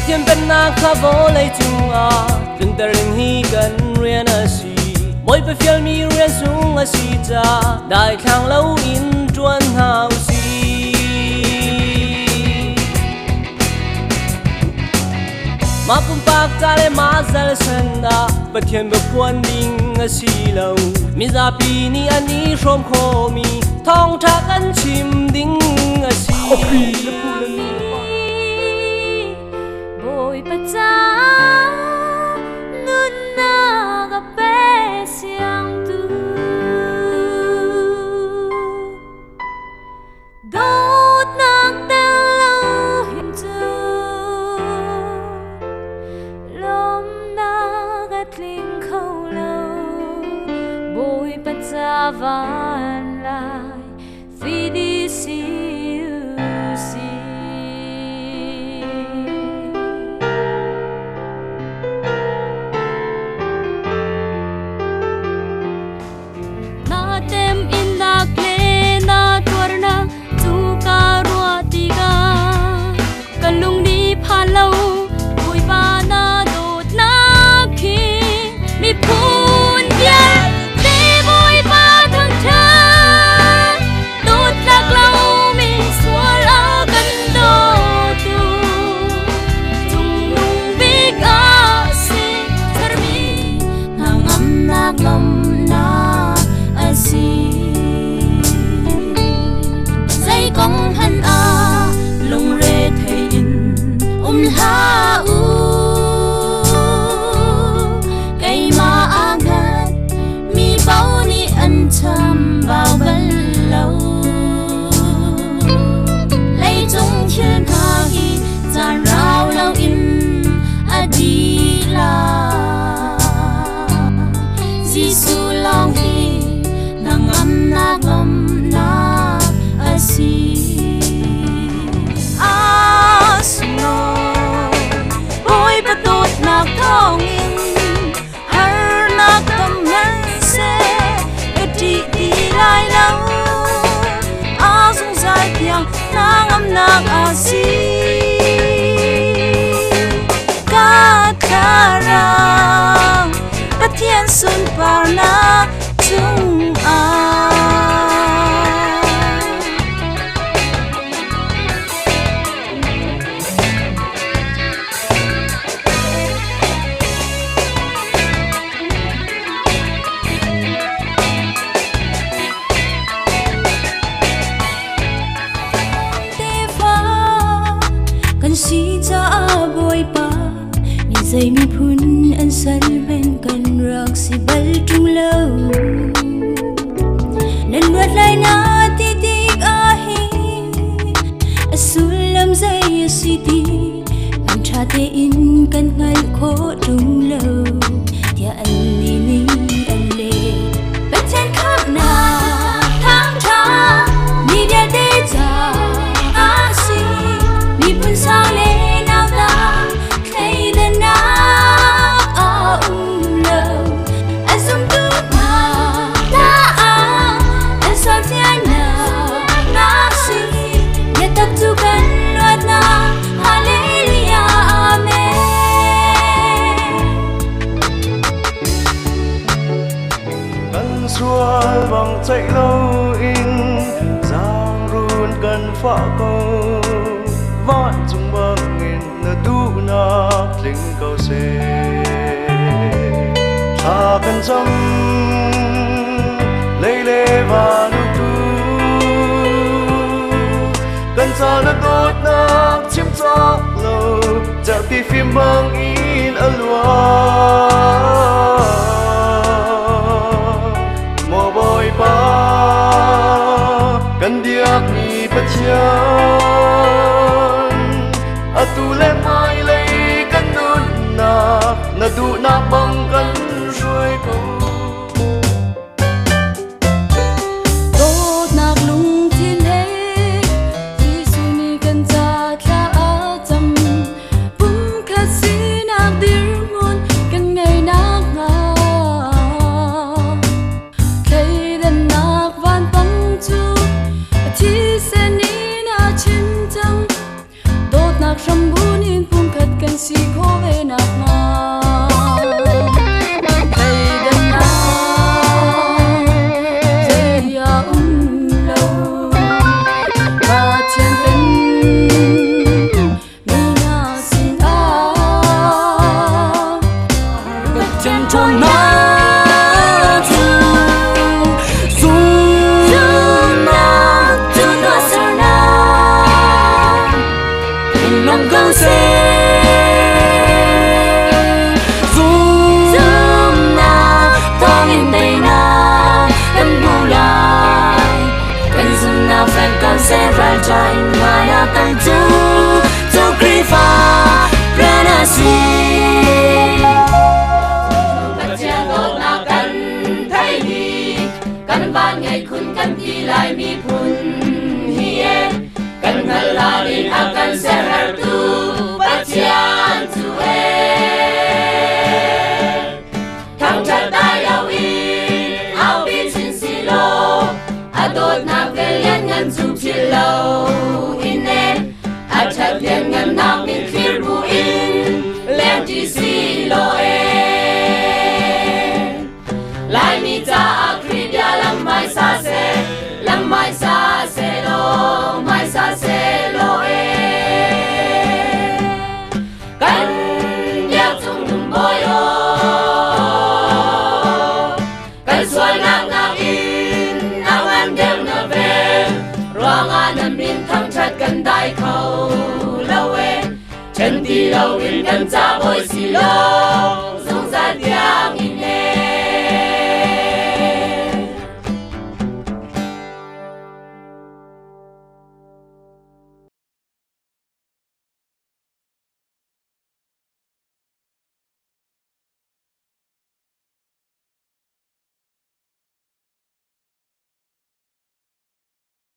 thiên bên na khá vô lấy chung à đừng ta ring hi gần riêng à si mỗi bên phía mi riêng xuống à si cha đại khang lâu in truan hào si mà cũng bạc ta le mà zal sen da bất thiên bất quan ding à si lâu mi ra pi ni anh ni shom kho mi thong thác anh chim ding à si bội bát cha nun na gặp bé xiang tu đốt nắng ta lâu hiện giờ lom na gắt linh khâu lâu bội bát cha van lại vì đi siêu si tem inda klena torna tu karwa tiga kalung ni phalo oi bana dot na khi mi phun bia te boy ba thang cha dot lak lau mi swala kan do tu tung nung big a se sarmi nangam nak lam dây công hân a lung rê thầy in ha u cây ma a gạt mi bao ni ăn chăm bao bần lâu lấy chung thiên ha hi giàn rau lâu in a đi la Giêsu lâu hi nang am nak lam na asi asno boy patot nak thongin har nak tam nan se eti di lai lâu azung zai piang nang am nak asi katarang patien sun parna chung a si bal trung lâu nên nuốt lại na ti ti ahi sulam zai si ti anh cha te in kan ngal kho trung lâu tia anh ni ni anh le bên trên khắp na tháng cha mi dia te cha a si mi pun sang le nào ta thấy đến na a lâu anh sum tu na ta anh sao thiên na na si dia tập tu kan loat na hallelujah amen kan sual bằng chạy lâu in giang run kan phá câu vạn dung bằng in na du na linh câu se tha kan chăm lấy lê và nu tu kan sa na tốt na chiếm chóc lâu chạm ti phim bằng in alwa kan diak ni pachian atu le mai lei kan nun na du na bang kan ruai ko tốt nạc lung thiên thế thì suni kan cha tha cham bum kha si nạc dir mon kan ngày nạc nga cây đan nạc van bang chu thì sẽ ní na chín trăng tốt nạc ram bun in bum khat kan si kho ve nạc nga sẽ ra trái mai đã tăng tu krifa rana si bắt chia tốt na kan thấy đi kan ban ngày kun kan ti lại mi phun hiê kan hal la din akan sẽ ra tu bắt chia tu thang chặt tay ao in ao bin sin si lo adot na về liên ngân du lâu ine a chặt liên ngân nam min khir bu in len ti si lo lai mi ta akridia lam mai sa se lo mai sa se lo kan ya tung dum boyo kan sual na in awan dem na ve ruangan min thang chat kan dai khâu lawe chân ti lâu in kan cha boy si lo dung ra tiang in